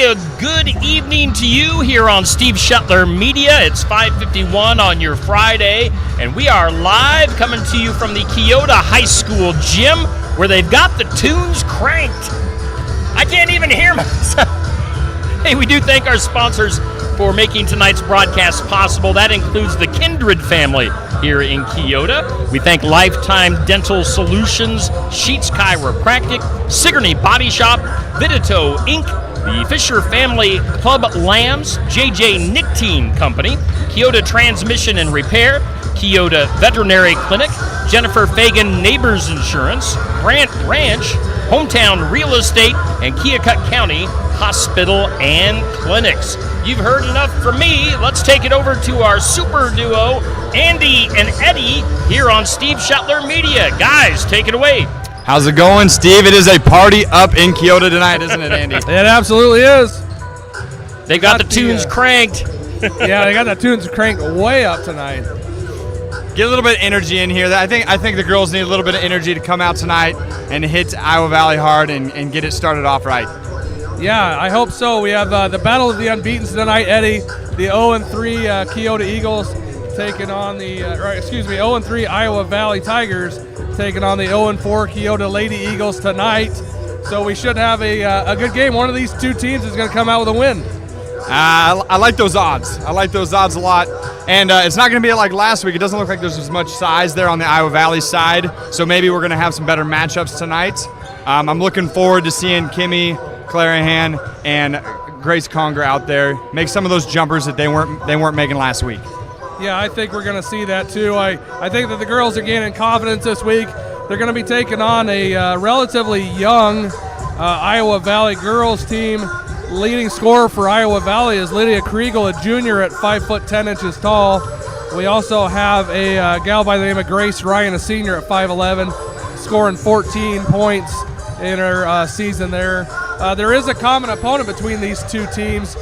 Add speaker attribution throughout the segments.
Speaker 1: a good evening to you here on Steve Shetler Media. It's 5:51 on your Friday, and we are live coming to you from the Keota High School gym where they've got the tunes cranked. I can't even hear myself. Hey, we do thank our sponsors for making tonight's broadcast possible. That includes the Kindred family here in Keota. We thank Lifetime Dental Solutions, Sheets Chiropractic, Sigourney Body Shop, Vidito Inc., the Fisher Family Club Lambs, JJ Nicotine Company, Keota Transmission and Repair, Keota Veterinary Clinic, Jennifer Fagan Neighbors Insurance, Grant Ranch, Hometown Real Estate, and Keokuk County Hospital and Clinics. You've heard enough from me. Let's take it over to our super duo, Andy and Eddie, here on Steve Shetler Media. Guys, take it away.
Speaker 2: How's it going, Steve? It is a party up in Keota tonight, isn't it, Andy?
Speaker 3: It absolutely is.
Speaker 1: They got the tunes cranked.
Speaker 3: Yeah, they got the tunes cranked way up tonight.
Speaker 2: Get a little bit of energy in here. I think the girls need a little bit of energy to come out tonight and hit Iowa Valley hard and get it started off right.
Speaker 3: Yeah, I hope so. We have the Battle of the Unbeatens tonight, Eddie. The 0-3 Keota Eagles taking on the 0-3 Iowa Valley Tigers taking on the 0-4 Keota Lady Eagles tonight. So we should have a good game. One of these two teams is going to come out with a win.
Speaker 2: I like those odds. I like those odds a lot. And it's not going to be like last week. It doesn't look like there's as much size there on the Iowa Valley side. So maybe we're going to have some better matchups tonight. I'm looking forward to seeing Kimmy Clarahan and Grace Conger out there make some of those jumpers that they weren't making last week.
Speaker 3: Yeah, I think we're going to see that too. I think that the girls are gaining confidence this week. They're going to be taking on a relatively young Iowa Valley girls team. Leading scorer for Iowa Valley is Lydia Kriegel, a junior at 5'10" tall. We also have a gal by the name of Grace Ryan, a senior at 5'11", scoring 14 points in her season there. There is a common opponent between these two teams.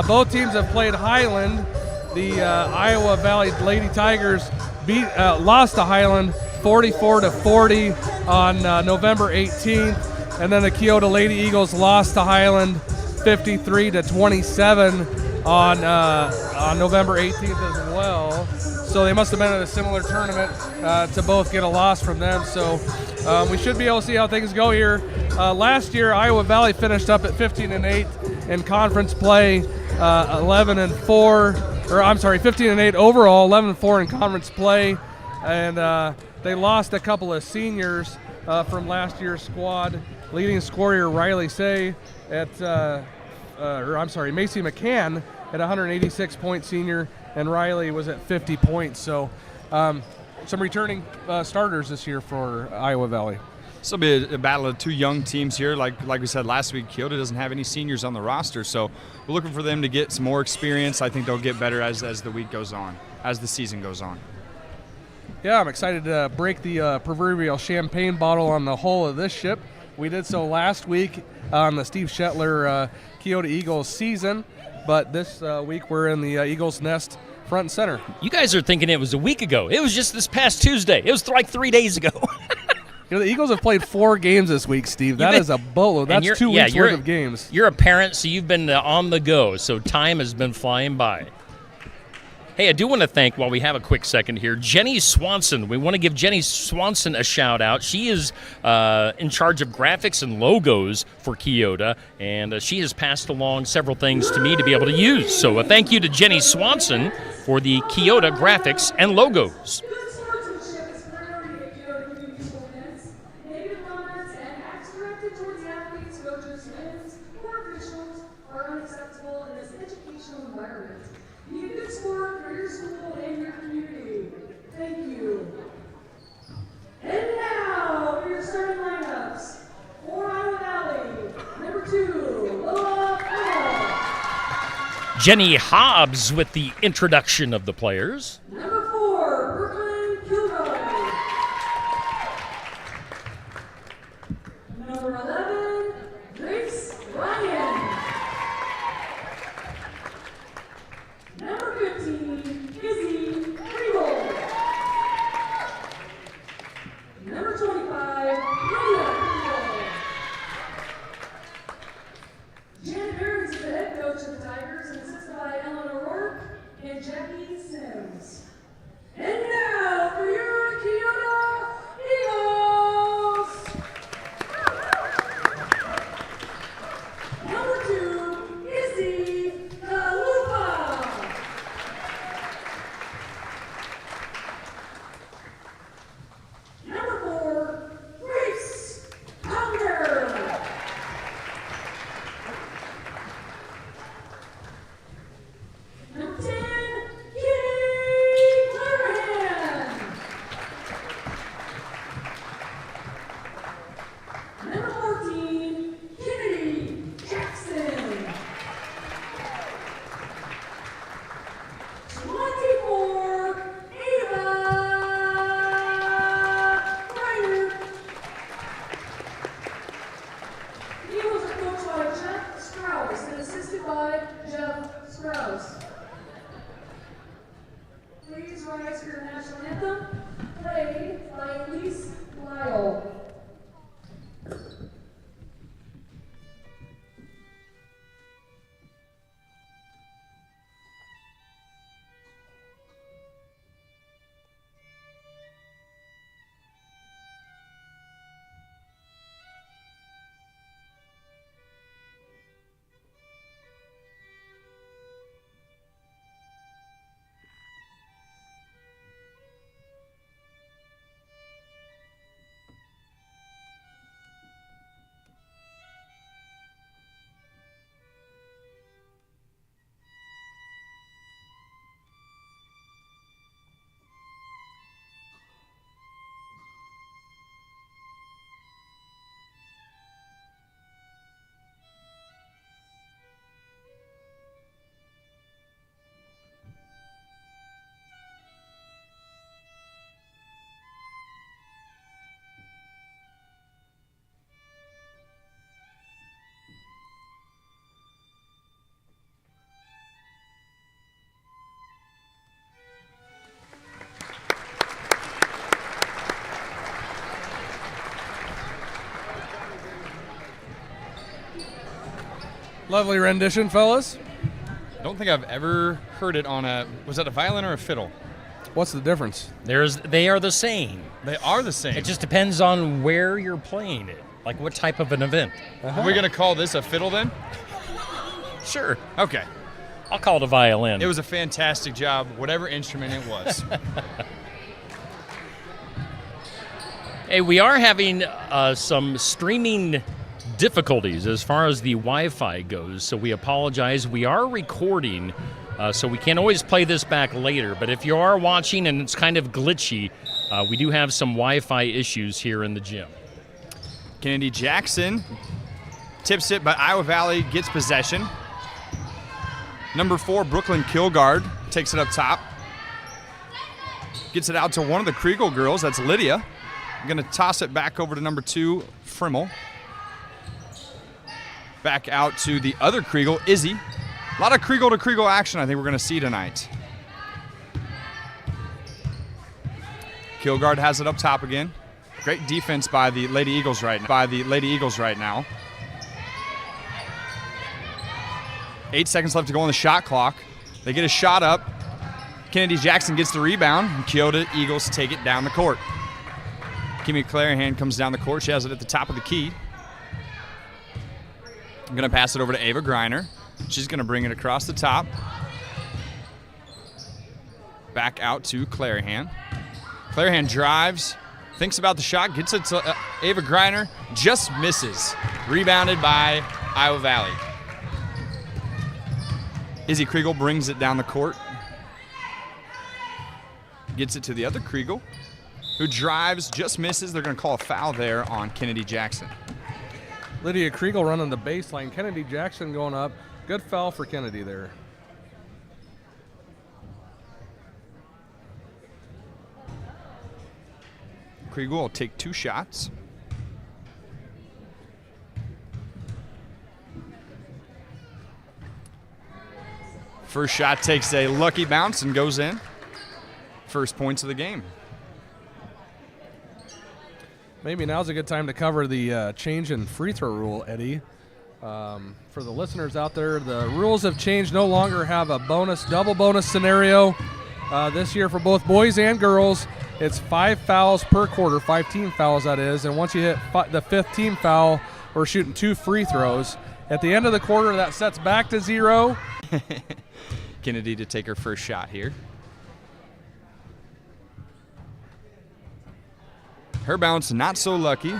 Speaker 3: Both teams have played Highland. The Iowa Valley Lady Tigers lost to Highland 44-40 on November 18th, and then the Keota Lady Eagles lost to Highland 53-27 on November 18th as well. So they must have been at a similar tournament to both get a loss from them. So we should be able to see how things go here. Last year, Iowa Valley finished up at 15-8 in conference play, 15-8 overall, 11-4 in conference play, and they lost a couple of seniors from last year's squad. Leading scorer Riley Say Macy McCann at 186-point senior, and Riley was at 50 points. So some returning starters this year for Iowa Valley.
Speaker 2: This will be a battle of two young teams here. Like we said last week, Keota doesn't have any seniors on the roster, so we're looking for them to get some more experience. I think they'll get better as the week goes on, as the season goes on.
Speaker 3: Yeah, I'm excited to break the proverbial champagne bottle on the hull of this ship. We did so last week on the Steve Shetler Keota Eagles season, but this week we're in the Eagles Nest front and center.
Speaker 1: You guys are thinking it was a week ago. It was just this past Tuesday. It was like 3 days ago.
Speaker 3: The Eagles have played 4 games this week, Steve. That is a boatload. That's 2 weeks worth of games.
Speaker 1: You're a parent, so you've been on the go, so time has been flying by. Hey, I do want to thank, while we have a quick second here, Jenny Swanson. We want to give Jenny Swanson a shout-out. She is in charge of graphics and logos for Keota, and she has passed along several things to me to be able to use. So a thank you to Jenny Swanson for the Keota graphics and logos. Jenny Hobbs with the introduction of the players.
Speaker 4: Number 4, Brooklyn Kilroy. Number 11, Grace Ryan. Number 15, Izzy Kriegel. Number 25, Lydia Kriegel. Jan Barron's
Speaker 3: Lovely rendition, fellas.
Speaker 2: I don't think I've ever heard it on was that a violin or a fiddle?
Speaker 3: What's the difference?
Speaker 1: They are the same.
Speaker 2: They are the same.
Speaker 1: It just depends on where you're playing it, like what type of an event.
Speaker 2: Are we going to call this a fiddle then?
Speaker 1: Sure.
Speaker 2: Okay.
Speaker 1: I'll call it a violin.
Speaker 2: It was a fantastic job, whatever instrument it was.
Speaker 1: Hey, we are having some streaming difficulties as far as the Wi-Fi goes, so we apologize. We are recording, so we can't always play this back later, but if you are watching and it's kind of glitchy, we do have some Wi-Fi issues here in the gym.
Speaker 2: Kennedy Jackson tips it, but Iowa Valley gets possession. Number 4, Brooklyn Kilgard, takes it up top. Gets it out to one of the Kriegel girls, that's Lydia. Going to toss it back over to number 2, Frimmel. Back out to the other Kriegel, Izzy. A lot of Kriegel to Kriegel action I think we're going to see tonight. Kilgard has it up top again. Great defense by the Lady Eagles right now. 8 seconds left to go on the shot clock. They get a shot up. Kennedy Jackson gets the rebound, and Keota Eagles take it down the court. Kimmy Clarahan comes down the court. She has it at the top of the key. I'm going to pass it over to Ava Griner. She's going to bring it across the top. Back out to Clarahan. Clarahan drives, thinks about the shot, gets it to Ava Griner, just misses. Rebounded by Iowa Valley. Izzy Kriegel brings it down the court. Gets it to the other Kriegel, who drives, just misses. They're going to call a foul there on Kennedy Jackson.
Speaker 3: Lydia Kriegel running the baseline. Kennedy Jackson going up. Good foul for Kennedy there.
Speaker 2: Kriegel will take 2 shots. First shot takes a lucky bounce and goes in. First points of the game.
Speaker 3: Maybe now's a good time to cover the change in free throw rule, Eddie. For the listeners out there, the rules have changed. No longer have a double bonus scenario this year for both boys and girls. It's 5 fouls per quarter, 5 team fouls that is, and once you hit the 5th team foul, we're shooting 2 free throws. At the end of the quarter, that sets back to 0.
Speaker 2: Kennedy to take her first shot here. Her bounce not so lucky.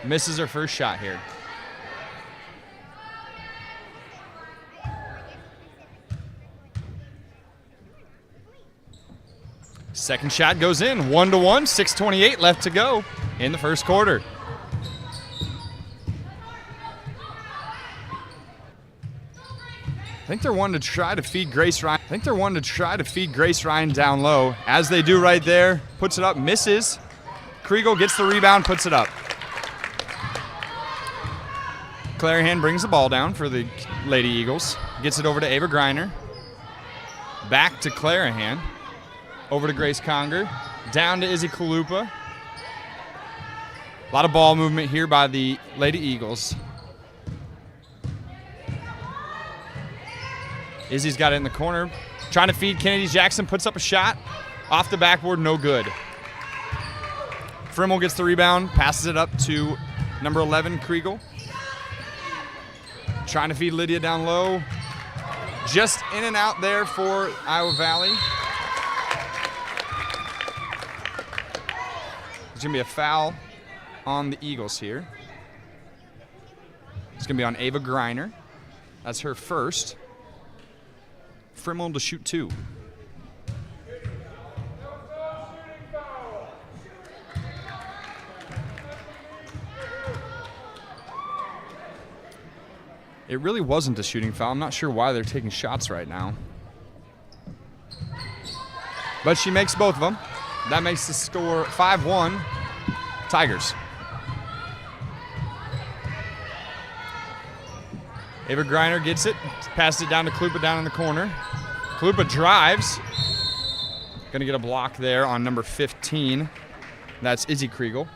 Speaker 2: Misses her first shot here. Second shot goes in, 1-1, 6:28 left to go in the first quarter. I think they're wanting to try to feed Grace Ryan. Down low, as they do right there. Puts it up, misses. Kriegel gets the rebound, puts it up. Clarahan brings the ball down for the Lady Eagles. Gets it over to Ava Griner. Back to Clarahan. Over to Grace Conger. Down to Izzy Kalupa. A lot of ball movement here by the Lady Eagles. Izzy's got it in the corner. Trying to feed Kennedy Jackson. Puts up a shot. Off the backboard, no good. Frimmel gets the rebound. Passes it up to number 11, Kriegel. Trying to feed Lydia down low. Just in and out there for Iowa Valley. There's going to be a foul on the Eagles here. It's going to be on Ava Griner. That's her first. Frimmel to shoot 2. It really wasn't a shooting foul. I'm not sure why they're taking shots right now. But she makes both of them. That makes the score 5-1 Tigers. Ava Griner gets it, passes it down to Kalupa down in the corner. Kalupa drives. Going to get a block there on number 15. That's Izzy Kriegel.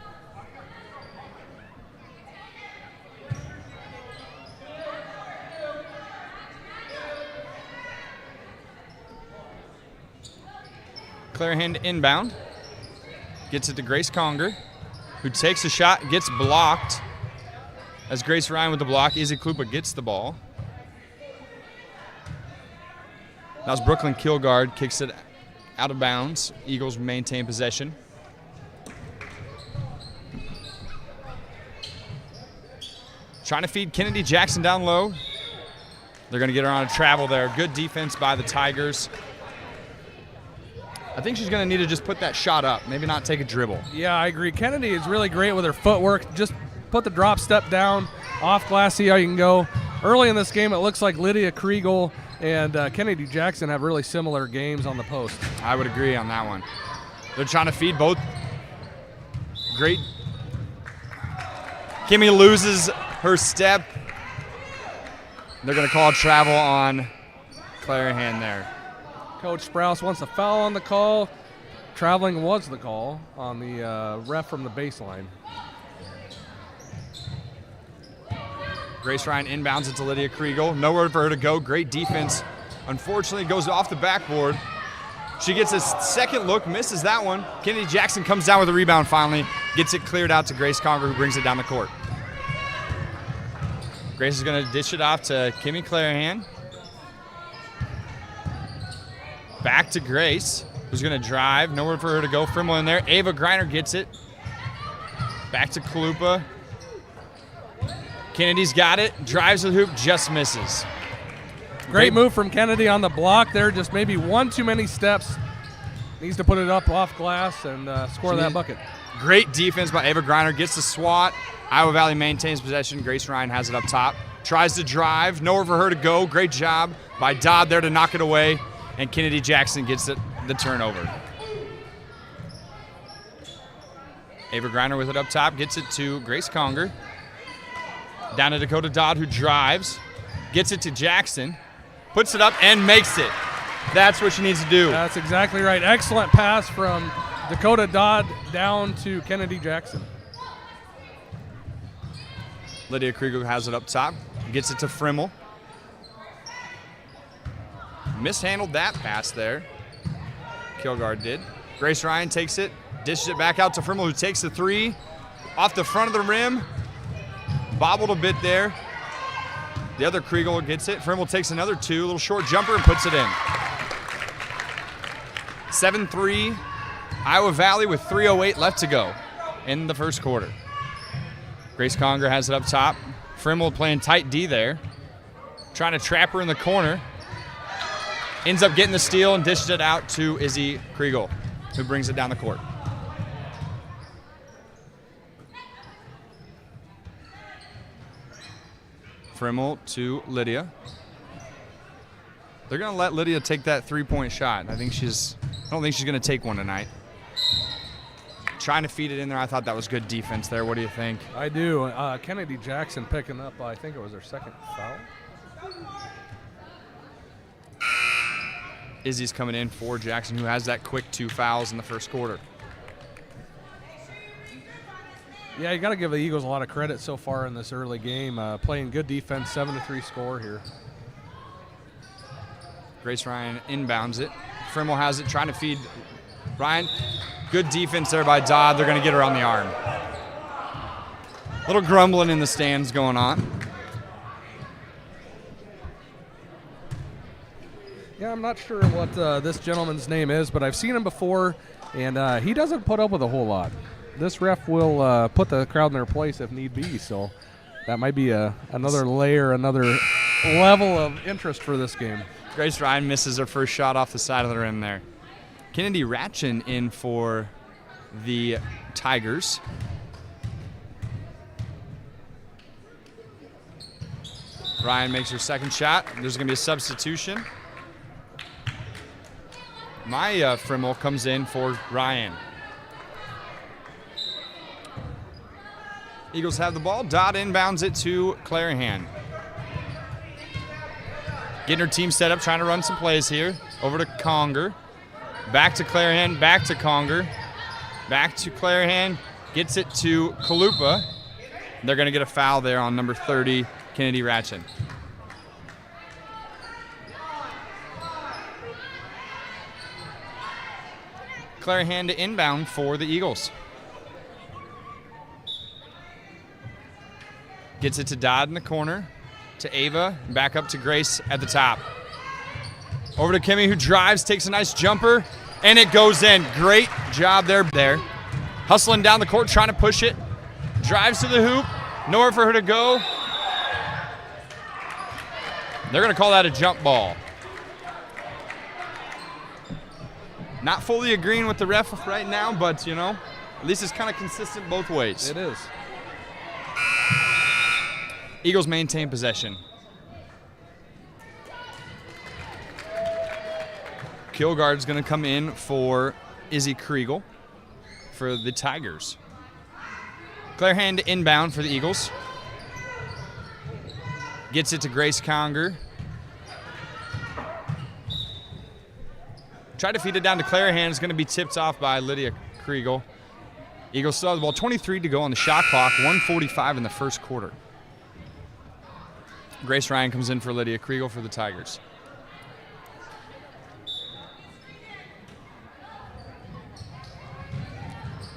Speaker 2: Clarahan inbound. Gets it to Grace Conger, who takes a shot, gets blocked. As Grace Ryan with the block, Izzy Klupa gets the ball. Now it's Brooklyn Kilgard, kicks it out of bounds. Eagles maintain possession. Trying to feed Kennedy Jackson down low. They're going to get her on a travel there. Good defense by the Tigers. I think she's going to need to just put that shot up, maybe not take a dribble.
Speaker 3: Yeah, I agree. Kennedy is really great with her footwork. Just put the drop step down, off glass, see how you can go. Early in this game, it looks like Lydia Kriegel and Kennedy Jackson have really similar games on the post.
Speaker 2: I would agree on that one. They're trying to feed both. Great. Kimmy loses her step. They're going to call travel on Clarahan there.
Speaker 3: Coach Sprouse wants a foul on the call. Traveling was the call on the ref from the baseline.
Speaker 2: Grace Ryan inbounds it to Lydia Kriegel. Nowhere for her to go. Great defense. Unfortunately, goes off the backboard. She gets a second look, misses that one. Kennedy Jackson comes down with a rebound finally. Gets it cleared out to Grace Conger, who brings it down the court. Grace is going to dish it off to Kimmy Clarahan. Back to Grace, who's going to drive. Nowhere for her to go. Frimmel in there. Ava Greiner gets it. Back to Kalupa. Kennedy's got it. Drives the hoop, just misses.
Speaker 3: Great move from Kennedy on the block there. Just maybe one too many steps. Needs to put it up off glass and score that bucket.
Speaker 2: Great defense by Ava Greiner. Gets the swat. Iowa Valley maintains possession. Grace Ryan has it up top. Tries to drive. Nowhere for her to go. Great job by Dodd there to knock it away. And Kennedy Jackson gets the turnover. Ava Greiner with it up top. Gets it to Grace Conger. Down to Dakota Dodd, who drives. Gets it to Jackson. Puts it up and makes it. That's what she needs to do.
Speaker 3: That's exactly right. Excellent pass from Dakota Dodd down to Kennedy Jackson.
Speaker 2: Lydia Krieger has it up top. Gets it to Frimmel. Mishandled that pass there. Kilgard did. Grace Ryan takes it, dishes it back out to Frimmel, who takes the three. Off the front of the rim. Bobbled a bit there. The other Kriegel gets it. Frimmel takes another two, a little short jumper, and puts it in. 7-3, Iowa Valley with 3:08 left to go in the first quarter. Grace Conger has it up top. Frimmel playing tight D there. Trying to trap her in the corner. Ends up getting the steal and dishes it out to Izzy Kriegel, who brings it down the court. Frimmel to Lydia. They're going to let Lydia take that three-point shot. I don't think she's going to take one tonight. Trying to feed it in there. I thought that was good defense there. What do you think?
Speaker 3: I do. Kennedy Jackson picking up, I think it was her second foul.
Speaker 2: Izzy's coming in for Jackson, who has that quick 2 fouls in the first quarter.
Speaker 3: Yeah, you got to give the Eagles a lot of credit so far in this early game. Playing good defense, 7-3 score here.
Speaker 2: Grace Ryan inbounds it. Frimmel has it, trying to feed Ryan. Good defense there by Dodd. They're going to get her on the arm. Little grumbling in the stands going on.
Speaker 3: Yeah, I'm not sure what this gentleman's name is, but I've seen him before, and he doesn't put up with a whole lot. This ref will put the crowd in their place if need be, so that might be another layer, another level of interest for this game.
Speaker 2: Grace Ryan misses her first shot off the side of the rim there. Kennedy Ratchin in for the Tigers. Ryan makes her second shot. There's going to be a substitution. Maya Frimmel comes in for Ryan. Eagles have the ball. Dodd inbounds it to Clarahan. Getting her team set up, trying to run some plays here. Over to Conger. Back to Clarahan, back to Conger. Back to Clarahan. Gets it to Kalupa. They're going to get a foul there on number 30, Kennedy Ratchin. Clarahan to inbound for the Eagles. Gets it to Dodd in the corner, to Ava, and back up to Grace at the top. Over to Kimmy, who drives, takes a nice jumper, and it goes in. Great job there. Hustling down the court, trying to push it. Drives to the hoop, nowhere for her to go. They're going to call that a jump ball. Not fully agreeing with the ref right now, but, you know, at least it's kind of consistent both ways.
Speaker 3: It is.
Speaker 2: Eagles maintain possession. Kilgard's going to come in for Izzy Kriegel for the Tigers. Clarahan to inbound for the Eagles. Gets it to Grace Conger. Tried to feed it down to Clarahan. It's going to be tipped off by Lydia Kriegel. Eagles still have the ball. 23 to go on the shot clock. 1:45 in the first quarter. Grace Ryan comes in for Lydia Kriegel for the Tigers.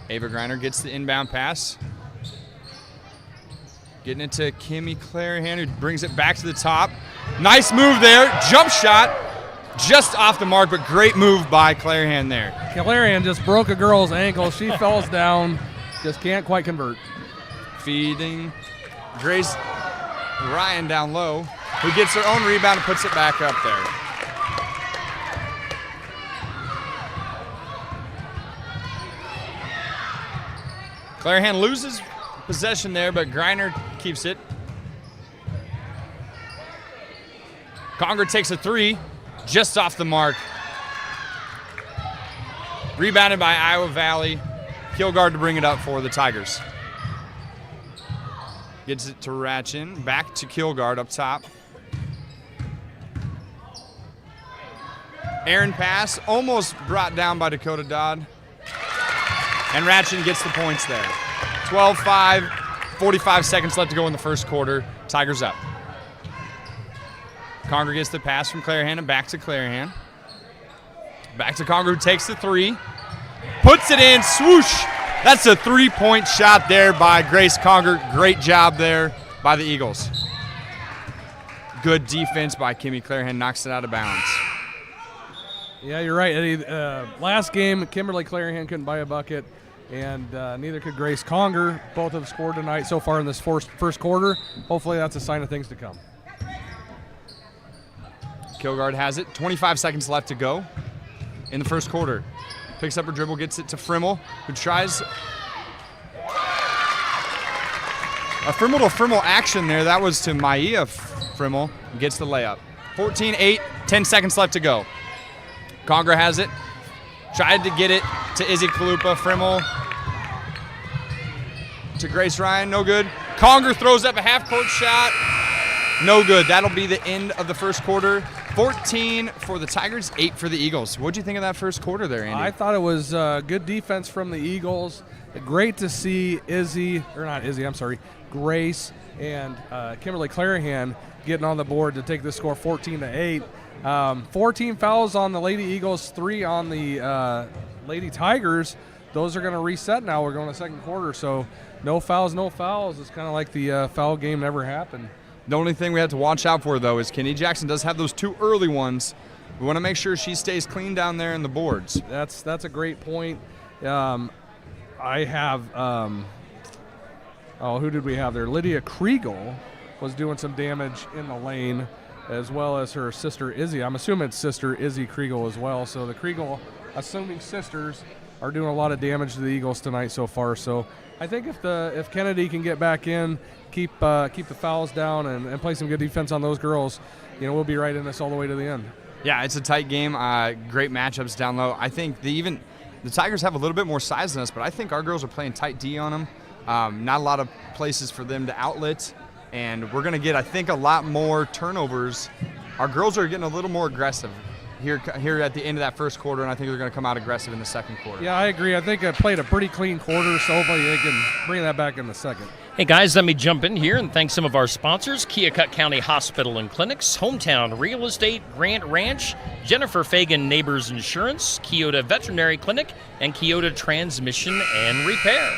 Speaker 2: Ava Griner gets the inbound pass. Getting it to Kimmy Clarahan, who brings it back to the top. Nice move there. Jump shot. Just off the mark, but great move by Clarahan there.
Speaker 3: Clarahan just broke a girl's ankle. She falls down. Just can't quite convert.
Speaker 2: Feeding Grace Ryan down low, who gets her own rebound and puts it back up there. Clarahan loses possession there, but Griner keeps it. Conger takes a three, just off the mark. Rebounded by Iowa Valley. Kilgard to bring it up for the Tigers. Gets it to Ratchin, back to Kilgard up top. Aaron pass, almost brought down by Dakota Dodd. And Ratchin gets the points there. 12-5, 45 seconds left to go in the first quarter. Tigers up. Conger gets the pass from Clarahan and back to Clarahan. Back to Conger, who takes the three. Puts it in, swoosh. That's a three-point shot there by Grace Conger. Great job there by the Eagles. Good defense by Kimmy Clarahan, knocks it out of bounds.
Speaker 3: Yeah, you're right, Eddie. Last game, Kimberly Clarahan couldn't buy a bucket, and neither could Grace Conger. Both have scored tonight so far in this first quarter. Hopefully that's a sign of things to come.
Speaker 2: Kilgard has it. 25 seconds left to go in the first quarter. Picks up her dribble, gets it to Frimmel, who tries a Frimmel to Frimmel action there. That was to Maia Frimmel, who gets the layup. 14-8, 10 seconds left to go. Conger has it. Tried to get it to Izzy Kalupa. Frimmel to Grace Ryan, no good. Conger throws up a half-court shot. No good. That'll be the end of the first quarter. 14 for the Tigers, 8 for the Eagles. What'd you think of that first quarter there, Andy?
Speaker 3: I thought it was good defense from the Eagles. Great to see Grace and Kimberly Clarahan getting on the board to take the score 14-8. 14 fouls on the Lady Eagles, 3 on the Lady Tigers. Those are going to reset now. We're going to second quarter, so no fouls, no fouls. It's kind of like the foul game never happened.
Speaker 2: The only thing we have to watch out for, though, is Kenny Jackson does have those 2 early ones. We want to make sure she stays clean down there in the boards.
Speaker 3: That's a great point. I have who did we have there? Lydia Kriegel was doing some damage in the lane, as well as her sister Izzy. I'm assuming it's sister Izzy Kriegel as well. So the Kriegel, assuming sisters, are doing a lot of damage to the Eagles tonight so far. So I think if Kennedy can get back in, keep the fouls down and play some good defense on those girls, we'll be right in this all the way to the end.
Speaker 2: Yeah, it's a tight game. Great matchups down low. I think the Tigers have a little bit more size than us, but I think our girls are playing tight D on them. Not a lot of places for them to outlet, and we're going to get, I think, a lot more turnovers. Our girls are getting a little more aggressive here at the end of that first quarter, and I think they're going to come out aggressive in the second quarter.
Speaker 3: Yeah, I agree. I think I played a pretty clean quarter, so hopefully they can bring that back in the second.
Speaker 1: Hey guys, let me jump in here and thank some of our sponsors: Keokuk County Hospital and Clinics, Hometown Real Estate, Grant Ranch, Jennifer Fagan Neighbors Insurance, Keota Veterinary Clinic, and Keota Transmission and Repair.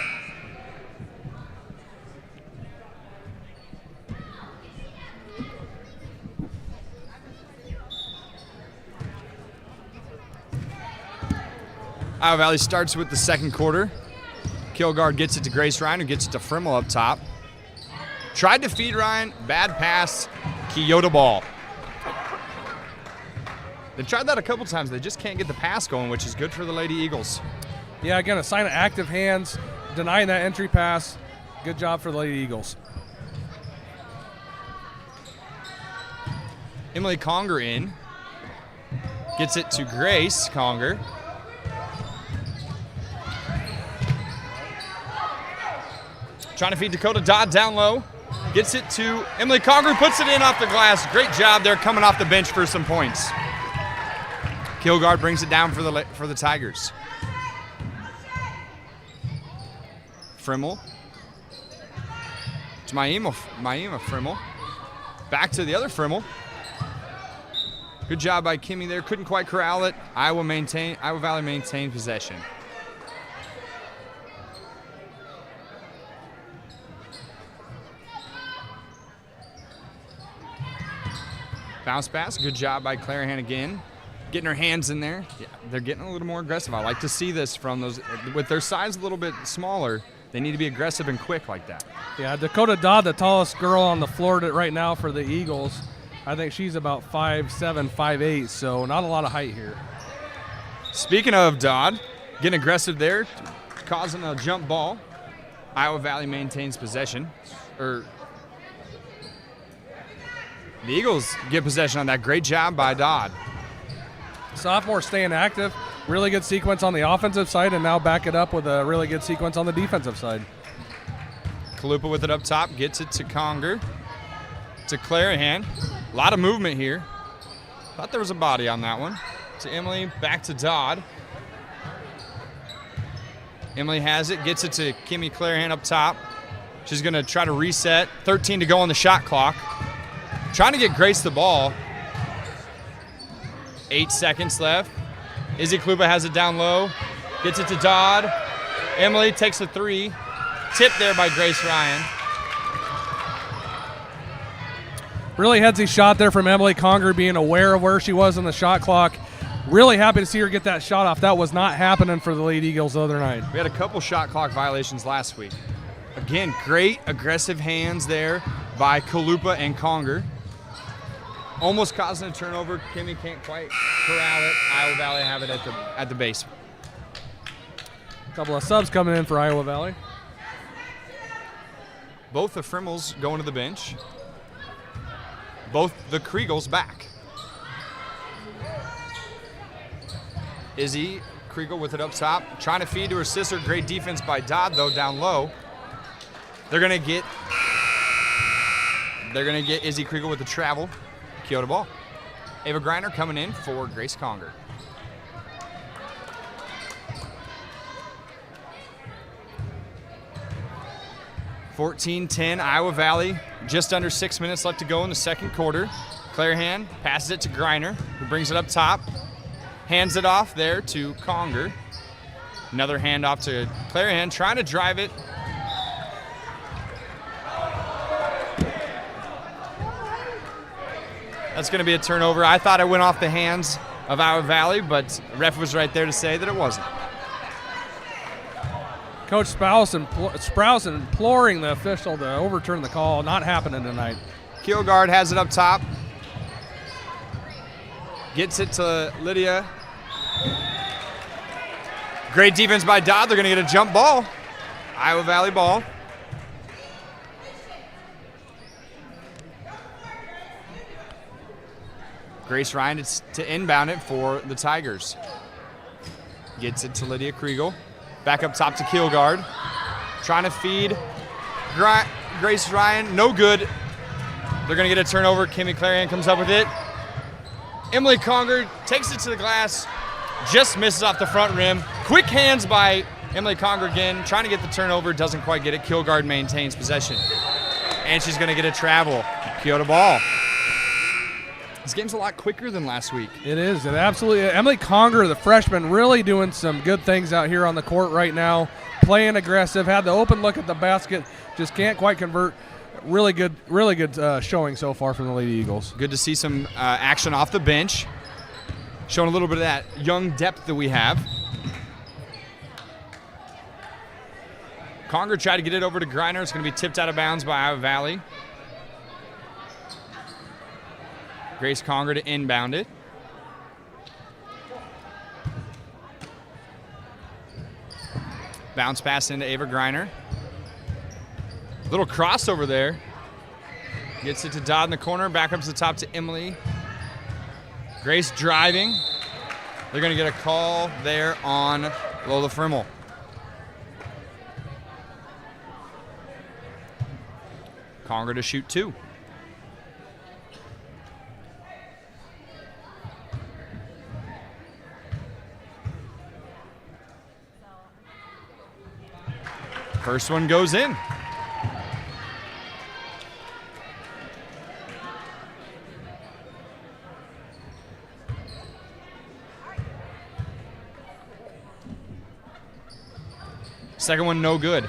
Speaker 2: Iowa Valley starts with the second quarter. Kilgard gets it to Grace Ryan, who gets it to Frimmel up top. Tried to feed Ryan, bad pass, Keota ball. They tried that a couple times. They just can't get the pass going, which is good for the Lady Eagles.
Speaker 3: Yeah, again, a sign of active hands, denying that entry pass. Good job for the Lady Eagles.
Speaker 2: Emily Conger in. Gets it to Grace Conger. Trying to feed Dakota Dodd down low. Gets it to Emily Conger, puts it in off the glass. Great job there coming off the bench for some points. Kilgard brings it down for the Tigers. Frimmel. It's Maima Frimmel. Back to the other Frimmel. Good job by Kimmy there. Couldn't quite corral it. Iowa Valley maintained possession. Bounce pass, good job by Clarahan again. Getting her hands in there. Yeah, they're getting a little more aggressive. I like to see this from those, with their size a little bit smaller, they need to be aggressive and quick like that.
Speaker 3: Yeah, Dakota Dodd, the tallest girl on the floor right now for the Eagles. I think she's about 5'7", 5'8", so not a lot of height here.
Speaker 2: Speaking of Dodd, getting aggressive there, causing a jump ball. Iowa Valley maintains possession. The Eagles get possession on that. Great job by Dodd.
Speaker 3: Sophomore staying active. Really good sequence on the offensive side, and now back it up with a really good sequence on the defensive side.
Speaker 2: Kalupa with it up top, gets it to Conger. To Clarahan. A lot of movement here. Thought there was a body on that one. To Emily, back to Dodd. Emily has it, gets it to Kimmy Clarahan up top. She's going to try to reset. 13 to go on the shot clock. Trying to get Grace the ball. 8 seconds left. Izzy Kluba has it down low. Gets it to Dodd. Emily takes a three. Tipped there by Grace Ryan.
Speaker 3: Really headsy shot there from Emily Conger, being aware of where she was on the shot clock. Really happy to see her get that shot off. That was not happening for the Lady Eagles the other night.
Speaker 2: We had a couple shot clock violations last week. Again, great aggressive hands there by Kalupa and Conger. Almost causing a turnover. Kimmy can't quite corral it. Iowa Valley have it at the base.
Speaker 3: A couple of subs coming in for Iowa Valley.
Speaker 2: Both the Frimmels going to the bench. Both the Kriegels back. Izzy Kriegel with it up top. Trying to feed to her sister. Great defense by Dodd, though, down low. They're going to get Izzy Kriegel with the travel. Keota ball. Ava Griner coming in for Grace Conger. (14-10) Iowa Valley. Just under 6 minutes left to go in the second quarter. Clarahan passes it to Griner, who brings it up top. Hands it off there to Conger. Another handoff to Clarahan, trying to drive it. That's going to be a turnover. I thought it went off the hands of Iowa Valley, but the ref was right there to say that it wasn't.
Speaker 3: Coach Sprouse imploring the official to overturn the call. Not happening tonight.
Speaker 2: Kilgard has it up top. Gets it to Lydia. Great defense by Dodd. They're going to get a jump ball. Iowa Valley ball. Grace Ryan to inbound it for the Tigers. Gets it to Lydia Kriegel. Back up top to Kilgard. Trying to feed Grace Ryan. No good. They're going to get a turnover. Kimmy Clarion comes up with it. Emily Conger takes it to the glass. Just misses off the front rim. Quick hands by Emily Conger again, trying to get the turnover, doesn't quite get it. Kilgard maintains possession. And she's going to get a travel. Keota ball. This game's a lot quicker than last week.
Speaker 3: It is. It absolutely. Emily Conger, the freshman, really doing some good things out here on the court right now. Playing aggressive, had the open look at the basket, just can't quite convert. Really good showing so far from the Lady Eagles.
Speaker 2: Good to see some action off the bench. Showing a little bit of that young depth that we have. Conger tried to get it over to Griner. It's going to be tipped out of bounds by Iowa Valley. Grace Conger to inbound it. Bounce pass into Ava Griner. Little crossover there. Gets it to Dodd in the corner. Back up to the top to Emily. Grace driving. They're going to get a call there on Lola Frimmel. Conger to shoot 2. First one goes in. Second one, no good.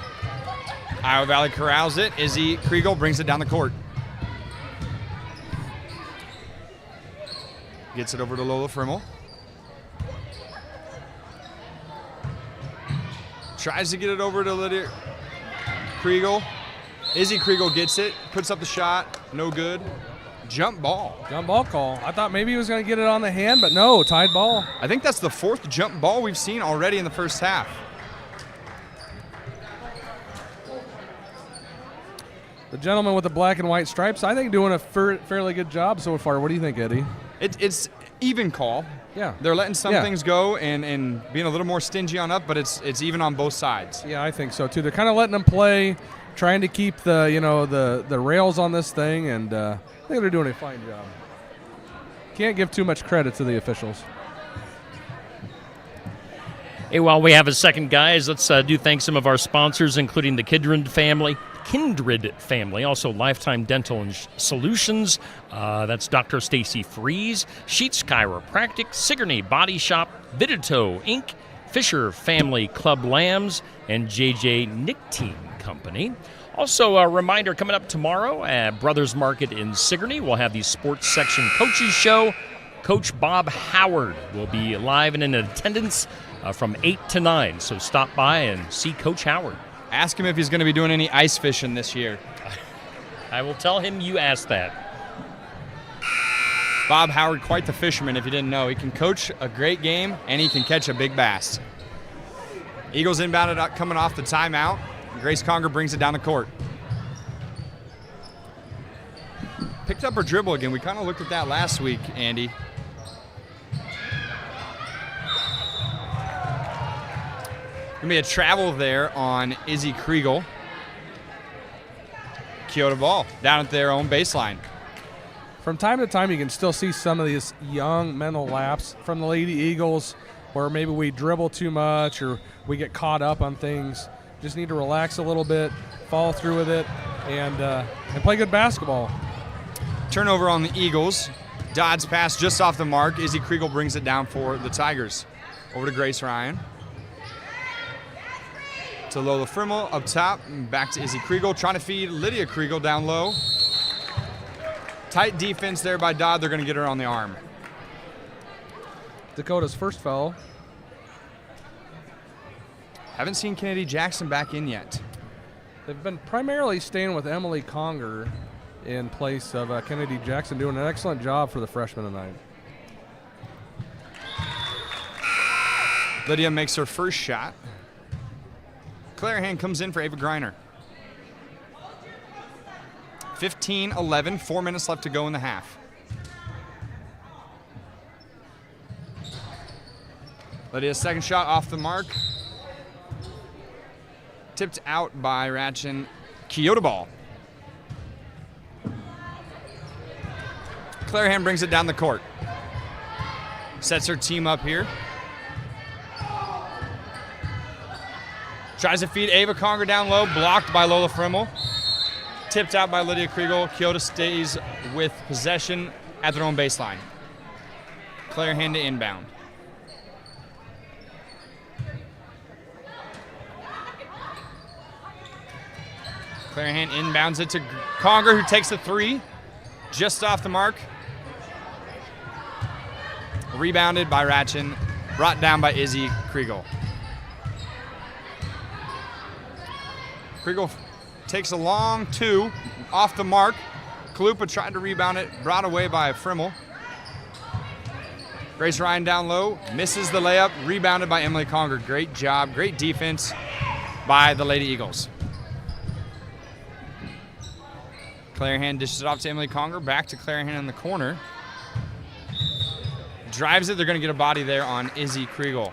Speaker 2: Iowa Valley corrals it. Izzy Kriegel brings it down the court. Gets it over to Lola Frimmel. Tries to get it over to Lydia Kriegel. Izzy Kriegel gets it, puts up the shot, no good. Jump ball.
Speaker 3: Jump ball call. I thought maybe he was going to get it on the hand, but no, tied ball.
Speaker 2: I think that's the 4th jump ball we've seen already in the first half.
Speaker 3: The gentleman with the black and white stripes, I think, doing a fairly good job so far. What do you think, Eddie?
Speaker 2: It's even call.
Speaker 3: Yeah.
Speaker 2: They're letting some things go and being a little more stingy on up, but it's even on both sides.
Speaker 3: Yeah, I think so too. They're kind of letting them play, trying to keep the rails on this thing, and I think they're doing a fine job. Can't give too much credit to the officials.
Speaker 1: Hey, while we have a second, guys, let's do thank some of our sponsors, including the Kindred family, also Lifetime Dental and Solutions. That's Dr. Stacy Freeze, Sheets Chiropractic, Sigourney Body Shop, Vidito Inc., Fisher Family Club Lambs, and JJ Nicotine Company. Also, a reminder coming up tomorrow at Brothers Market in Sigourney, we'll have the Sports Section Coaches Show. Coach Bob Howard will be live and in attendance from 8 to 9. So stop by and see Coach Howard.
Speaker 2: Ask him if he's going to be doing any ice fishing this year.
Speaker 1: I will tell him you asked that.
Speaker 2: Bob Howard, quite the fisherman if you didn't know. He can coach a great game and he can catch a big bass. Eagles inbounded up, coming off the timeout. Grace Conger brings it down the court. Picked up her dribble again. We kind of looked at that last week, Andy. Gonna be a travel there on Izzy Kriegel. Keota ball down at their own baseline.
Speaker 3: From time to time, you can still see some of these young mental lapse from the Lady Eagles, where maybe we dribble too much or we get caught up on things. Just need to relax a little bit, follow through with it, and play good basketball.
Speaker 2: Turnover on the Eagles. Dodd's pass just off the mark. Izzy Kriegel brings it down for the Tigers. Over to Grace Ryan. To Lola Frimmel up top, and back to Izzy Kriegel, trying to feed Lydia Kriegel down low. Tight defense there by Dodd. They're going to get her on the arm.
Speaker 3: Dakota's first foul.
Speaker 2: Haven't seen Kennedy Jackson back in yet.
Speaker 3: They've been primarily staying with Emily Conger in place of Kennedy Jackson, doing an excellent job for the freshman tonight.
Speaker 2: Lydia makes her first shot. Clarahan comes in for Ava Griner. 15-11, 4 minutes left to go in the half. Lydia's second shot off the mark. Tipped out by Ratchin. Keota ball. Clarahan brings it down the court. Sets her team up here. Tries to feed Ava Conger down low, blocked by Lola Frimmel. Tipped out by Lydia Kriegel. Keota stays with possession at their own baseline. Claire Hand to inbound. Claire Hand inbounds it to Conger, who takes the three. Just off the mark. Rebounded by Ratchin. Brought down by Izzy Kriegel. Kriegel takes a long two off the mark. Kalupa tried to rebound it, brought away by Frimmel. Grace Ryan down low, misses the layup, rebounded by Emily Conger. Great job, great defense by the Lady Eagles. Claire Hand dishes it off to Emily Conger, back to Claire Hand in the corner. Drives it, they're gonna get a body there on Izzy Kriegel.